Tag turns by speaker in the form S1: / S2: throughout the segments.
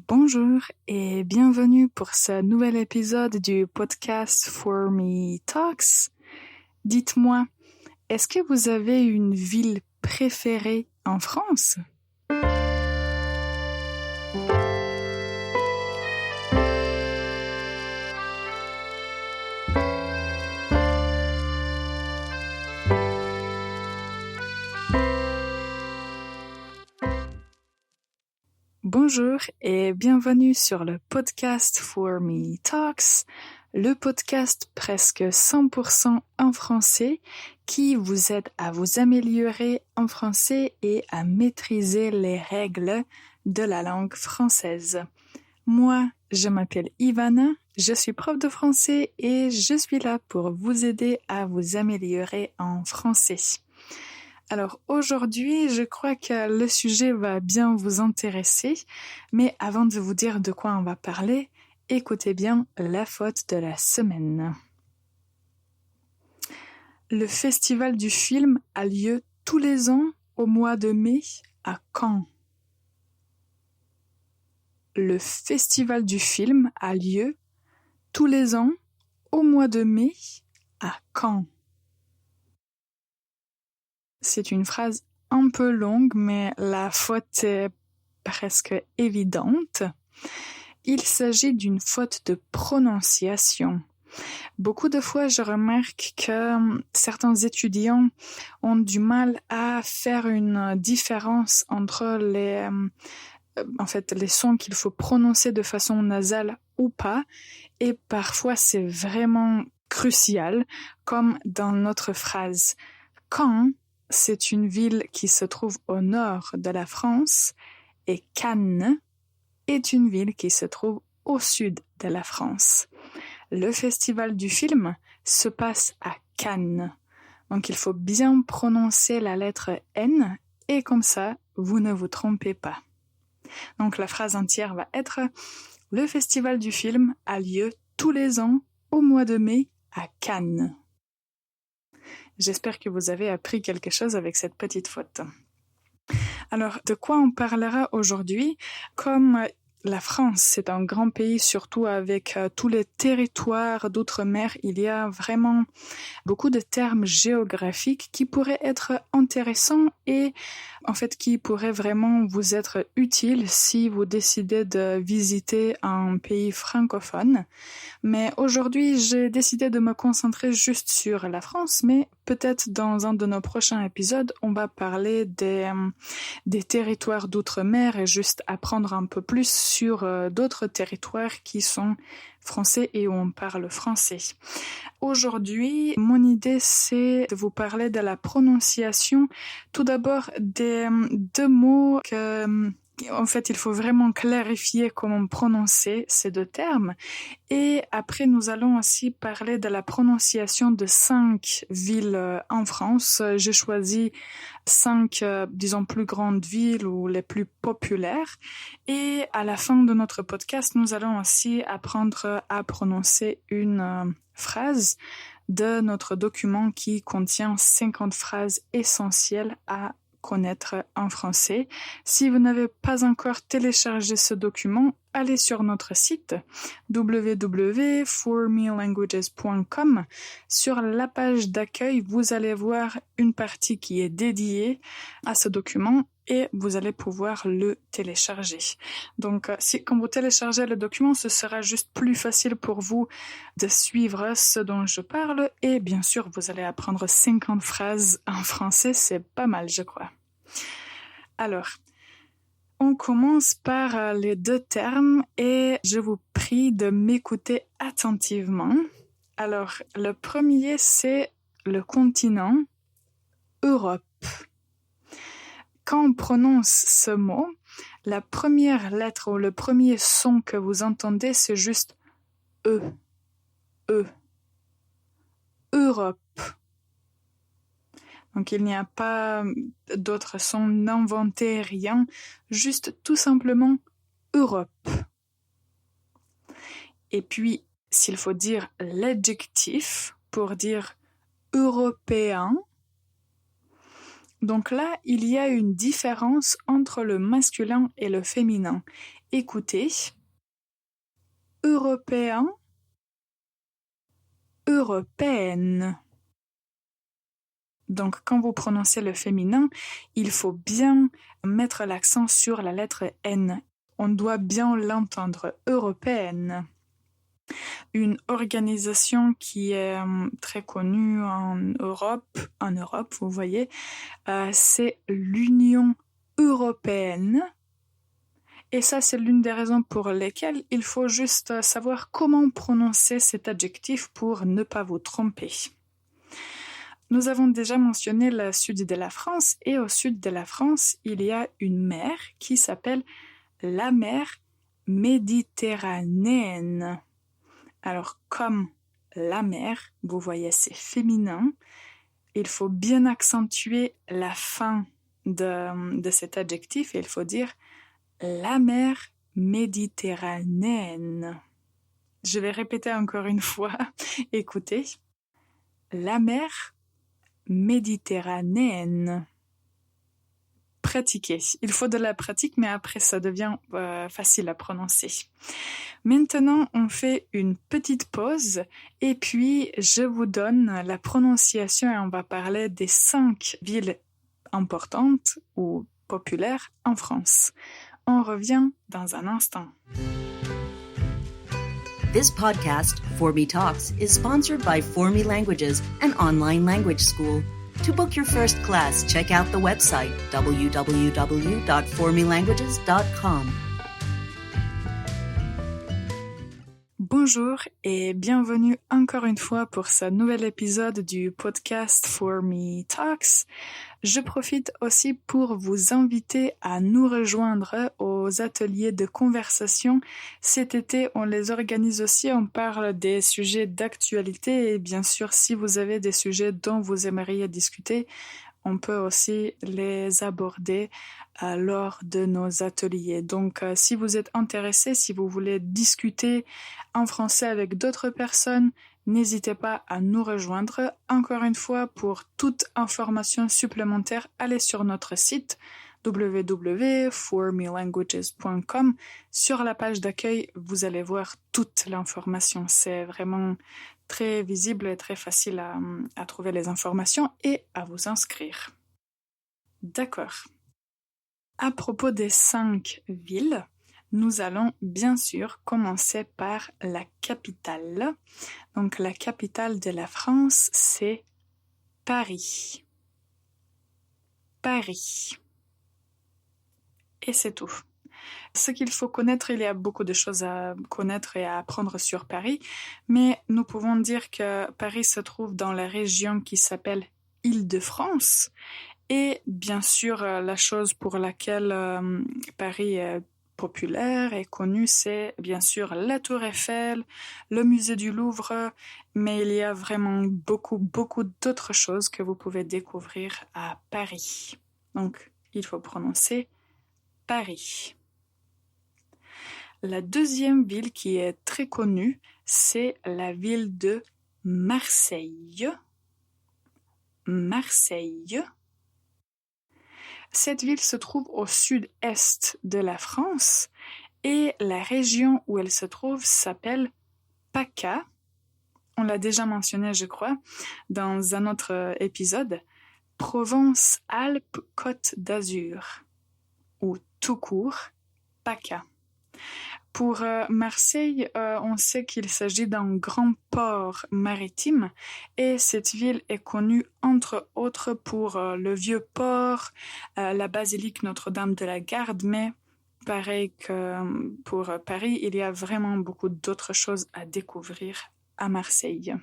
S1: Bonjour et bienvenue pour ce nouvel épisode du podcast For Me Talks. Dites-moi, est-ce que vous avez une ville préférée en France? Bonjour et bienvenue sur le podcast For Me Talks, le podcast presque 100% en français qui vous aide à vous améliorer en français et à maîtriser les règles de la langue française. Moi, je m'appelle Ivana, je suis prof de français et je suis là pour vous aider à vous améliorer en français. Alors aujourd'hui, je crois que le sujet va bien vous intéresser, mais avant de vous dire de quoi on va parler, écoutez bien la faute de la semaine. Le festival du film a lieu tous les ans au mois de mai à Caen. Le festival du film a lieu tous les ans au mois de mai à Caen. C'est une phrase un peu longue, mais la faute est presque évidente. Il s'agit d'une faute de prononciation. Beaucoup de fois, je remarque que certains étudiants ont du mal à faire une différence entre les sons qu'il faut prononcer de façon nasale ou pas. Et parfois, c'est vraiment crucial, comme dans notre phrase. Caen, c'est une ville qui se trouve au nord de la France et Cannes est une ville qui se trouve au sud de la France. Le festival du film se passe à Cannes. Donc il faut bien prononcer la lettre N et comme ça, vous ne vous trompez pas. Donc la phrase entière va être « Le festival du film a lieu tous les ans au mois de mai à Cannes ». J'espère que vous avez appris quelque chose avec cette petite faute. Alors, de quoi on parlera aujourd'hui? Comme la France, c'est un grand pays, surtout avec tous les territoires d'outre-mer, il y a vraiment beaucoup de termes géographiques qui pourraient être intéressants et en fait qui pourraient vraiment vous être utiles si vous décidez de visiter un pays francophone. Mais aujourd'hui, j'ai décidé de me concentrer juste sur la France, mais peut-être dans un de nos prochains épisodes, on va parler des territoires d'outre-mer et juste apprendre un peu plus sur d'autres territoires qui sont français et où on parle français. Aujourd'hui, mon idée, c'est de vous parler de la prononciation. Tout d'abord, des deux mots que... En fait, il faut vraiment clarifier comment prononcer ces deux termes. Et après, nous allons aussi parler de la prononciation de 5 villes en France. J'ai choisi 5, disons, plus grandes villes ou les plus populaires. Et à la fin de notre podcast, nous allons aussi apprendre à prononcer une phrase de notre document qui contient 50 phrases essentielles à connaître en français. Si vous n'avez pas encore téléchargé ce document, allez sur notre site www.formelanguages.com. Sur la page d'accueil, vous allez voir une partie qui est dédiée à ce document et vous allez pouvoir le télécharger. Donc, quand vous téléchargez le document, ce sera juste plus facile pour vous de suivre ce dont je parle et bien sûr, vous allez apprendre 50 phrases en français, c'est pas mal, je crois. Alors, on commence par les deux termes et je vous prie de m'écouter attentivement. Alors, le premier, c'est le continent Europe. Quand on prononce ce mot, la première lettre ou le premier son que vous entendez, c'est juste E. E. Europe. Donc il n'y a pas d'autres sons, n'inventez rien, juste tout simplement Europe. Et puis, s'il faut dire l'adjectif pour dire européen, donc là, il y a une différence entre le masculin et le féminin. écoutez. Européen, européenne. Donc, quand vous prononcez le féminin, il faut bien mettre l'accent sur la lettre N. On doit bien l'entendre, européenne. Une organisation qui est très connue en Europe, vous voyez, c'est l'Union européenne. Et ça, c'est l'une des raisons pour lesquelles il faut juste savoir comment prononcer cet adjectif pour ne pas vous tromper. Nous avons déjà mentionné le sud de la France, et au sud de la France, il y a une mer qui s'appelle la mer Méditerranéenne. Alors, comme la mer, vous voyez, c'est féminin, il faut bien accentuer la fin de cet adjectif et il faut dire la mer Méditerranéenne. Je vais répéter encore une fois. Écoutez. La mer Méditerranéenne. Pratiquez. Il faut de la pratique, mais après ça devient facile à prononcer. Maintenant, on fait une petite pause et puis je vous donne la prononciation et on va parler des 5 villes importantes ou populaires en France. On revient dans un instant.
S2: This podcast, For Me Talks, is sponsored by For Me Languages, an online language school. To book your first class, check out the website www.formelanguages.com.
S1: Bonjour et bienvenue encore une fois pour ce nouvel épisode du podcast For Me Talks. Je profite aussi pour vous inviter à nous rejoindre aux ateliers de conversation. Cet été, on les organise aussi, on parle des sujets d'actualité et bien sûr, si vous avez des sujets dont vous aimeriez discuter, on peut aussi les aborder lors de nos ateliers. Donc, si vous êtes intéressé, si vous voulez discuter en français avec d'autres personnes, n'hésitez pas à nous rejoindre. Encore une fois, pour toute information supplémentaire, allez sur notre site www.formelanguages.com. Sur la page d'accueil, vous allez voir toute l'information. C'est vraiment très visible et très facile à trouver les informations et à vous inscrire. D'accord. À propos des 5 villes, nous allons bien sûr commencer par la capitale. Donc la capitale de la France, c'est Paris. Paris. Et c'est tout. Ce qu'il faut connaître, il y a beaucoup de choses à connaître et à apprendre sur Paris, mais nous pouvons dire que Paris se trouve dans la région qui s'appelle Île-de-France. Et bien sûr, la chose pour laquelle Paris est populaire et connu, c'est bien sûr la Tour Eiffel, le musée du Louvre, mais il y a vraiment beaucoup d'autres choses que vous pouvez découvrir à Paris. Donc, il faut prononcer Paris. La deuxième ville qui est très connue, c'est la ville de Marseille. Marseille. Cette ville se trouve au sud-est de la France et la région où elle se trouve s'appelle PACA. On l'a déjà mentionné, je crois, dans un autre épisode. Provence-Alpes-Côte d'Azur ou tout court PACA. Pour Marseille, on sait qu'il s'agit d'un grand port maritime et cette ville est connue entre autres pour le vieux port, la basilique Notre-Dame de la Garde, mais pareil que pour Paris, il y a vraiment beaucoup d'autres choses à découvrir à Marseille.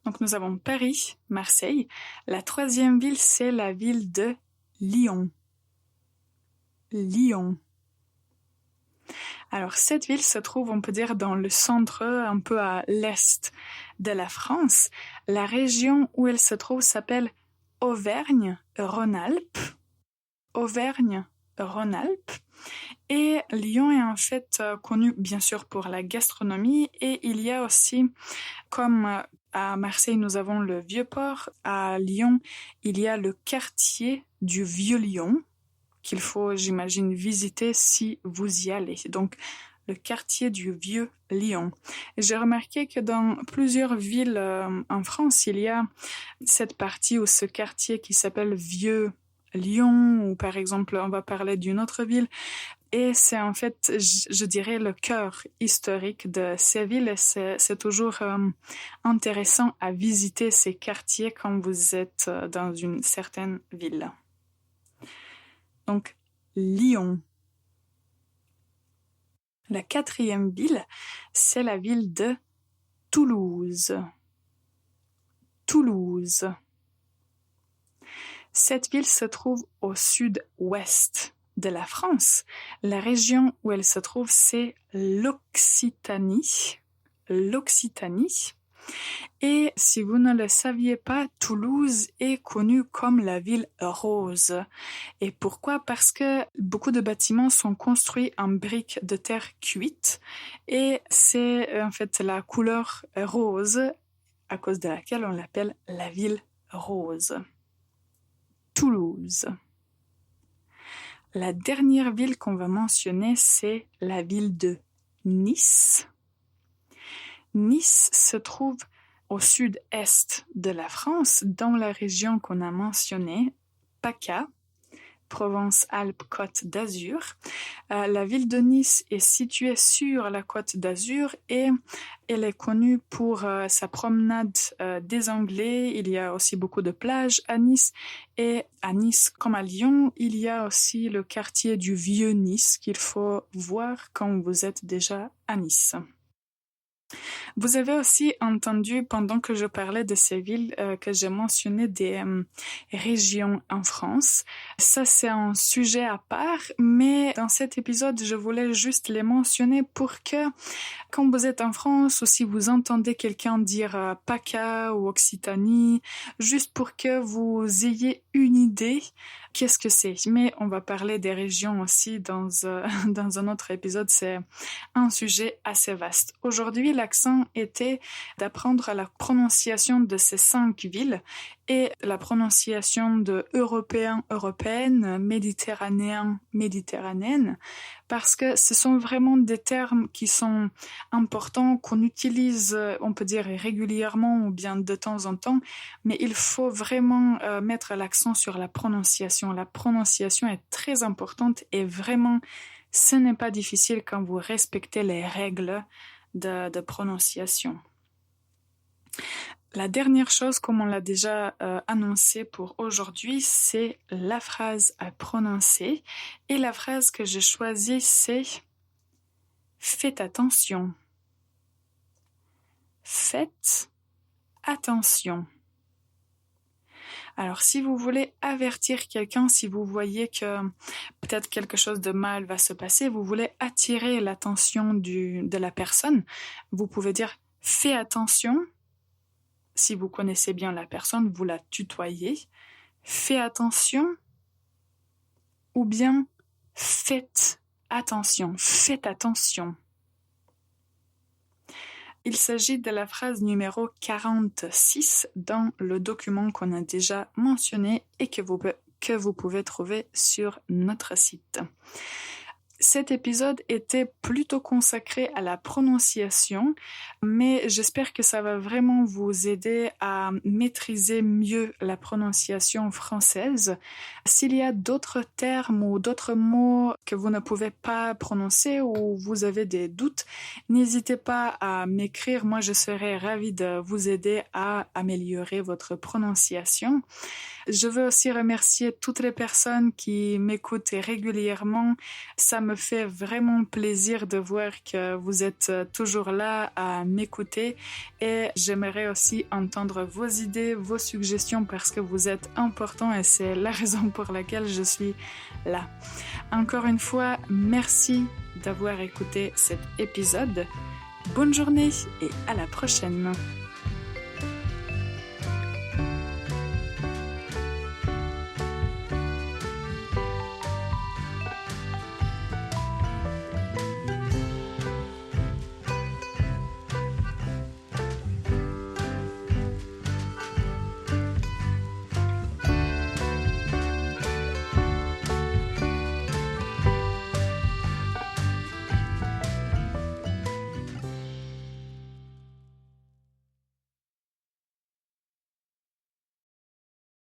S1: Donc nous avons Paris, Marseille. La troisième ville, c'est la ville de Lyon. Lyon. Alors, cette ville se trouve, on peut dire, dans le centre, un peu à l'est de la France. La région où elle se trouve s'appelle Auvergne-Rhône-Alpes. Auvergne-Rhône-Alpes. Et Lyon est en fait connu, bien sûr, pour la gastronomie. Et il y a aussi, comme à Marseille, nous avons le Vieux-Port. À Lyon, il y a le quartier du Vieux-Lyon, qu'il faut, j'imagine, visiter si vous y allez. Donc, le quartier du Vieux-Lyon. J'ai remarqué que dans plusieurs villes en France, il y a cette partie ou ce quartier qui s'appelle Vieux-Lyon, ou par exemple, on va parler d'une autre ville. Et c'est en fait, je dirais, le cœur historique de ces villes. Et c'est toujours intéressant à visiter ces quartiers quand vous êtes dans une certaine ville. Donc, Lyon. La 4e ville, c'est la ville de Toulouse. Toulouse. Cette ville se trouve au sud-ouest de la France. La région où elle se trouve, c'est l'Occitanie. L'Occitanie. Et si vous ne le saviez pas, Toulouse est connue comme la ville rose. Et pourquoi? Parce que beaucoup de bâtiments sont construits en briques de terre cuite et c'est en fait la couleur rose à cause de laquelle on l'appelle la ville rose. Toulouse. La dernière ville qu'on va mentionner, c'est la ville de Nice. Nice se trouve au sud-est de la France, dans la région qu'on a mentionnée, PACA, Provence-Alpes-Côte d'Azur. La ville de Nice est située sur la Côte d'Azur et elle est connue pour sa promenade des Anglais. Il y a aussi beaucoup de plages à Nice. Et à Nice, comme à Lyon, il y a aussi le quartier du Vieux-Nice qu'il faut voir quand vous êtes déjà à Nice. Vous avez aussi entendu, pendant que je parlais de ces villes, que j'ai mentionné des régions en France. Ça, c'est un sujet à part, mais dans cet épisode, je voulais juste les mentionner pour que, quand vous êtes en France, ou si vous entendez quelqu'un dire PACA ou Occitanie, juste pour que vous ayez une idée qu'est-ce que c'est. Mais on va parler des régions aussi dans un autre épisode. C'est un sujet assez vaste. Aujourd'hui, l'accent était d'apprendre la prononciation de ces 5 villes et la prononciation de européen, européenne, méditerranéen, méditerranéenne, parce que ce sont vraiment des termes qui sont importants, qu'on utilise, on peut dire régulièrement ou bien de temps en temps, mais il faut vraiment mettre l'accent sur la prononciation. La prononciation est très importante et vraiment, ce n'est pas difficile quand vous respectez les règles de prononciation. La dernière chose, comme on l'a déjà annoncé pour aujourd'hui, c'est la phrase à prononcer. Et la phrase que j'ai choisie, c'est « Faites attention ». Faites attention. Alors, si vous voulez avertir quelqu'un, si vous voyez que peut-être quelque chose de mal va se passer, vous voulez attirer l'attention de la personne, vous pouvez dire « Fais attention ». Si vous connaissez bien la personne, vous la tutoyez. Fais attention. Ou bien faites attention. Faites attention. Il s'agit de la phrase numéro 46 dans le document qu'on a déjà mentionné et que vous pouvez trouver sur notre site. Cet épisode était plutôt consacré à la prononciation, mais j'espère que ça va vraiment vous aider à maîtriser mieux la prononciation française. S'il y a d'autres termes ou d'autres mots que vous ne pouvez pas prononcer ou vous avez des doutes, n'hésitez pas à m'écrire. Moi, je serai ravie de vous aider à améliorer votre prononciation. Je veux aussi remercier toutes les personnes qui m'écoutent régulièrement. Ça me fait vraiment plaisir de voir que vous êtes toujours là à m'écouter et j'aimerais aussi entendre vos idées, vos suggestions parce que vous êtes importants et c'est la raison pour laquelle je suis là. Encore une fois, merci d'avoir écouté cet épisode. Bonne journée et à la prochaine.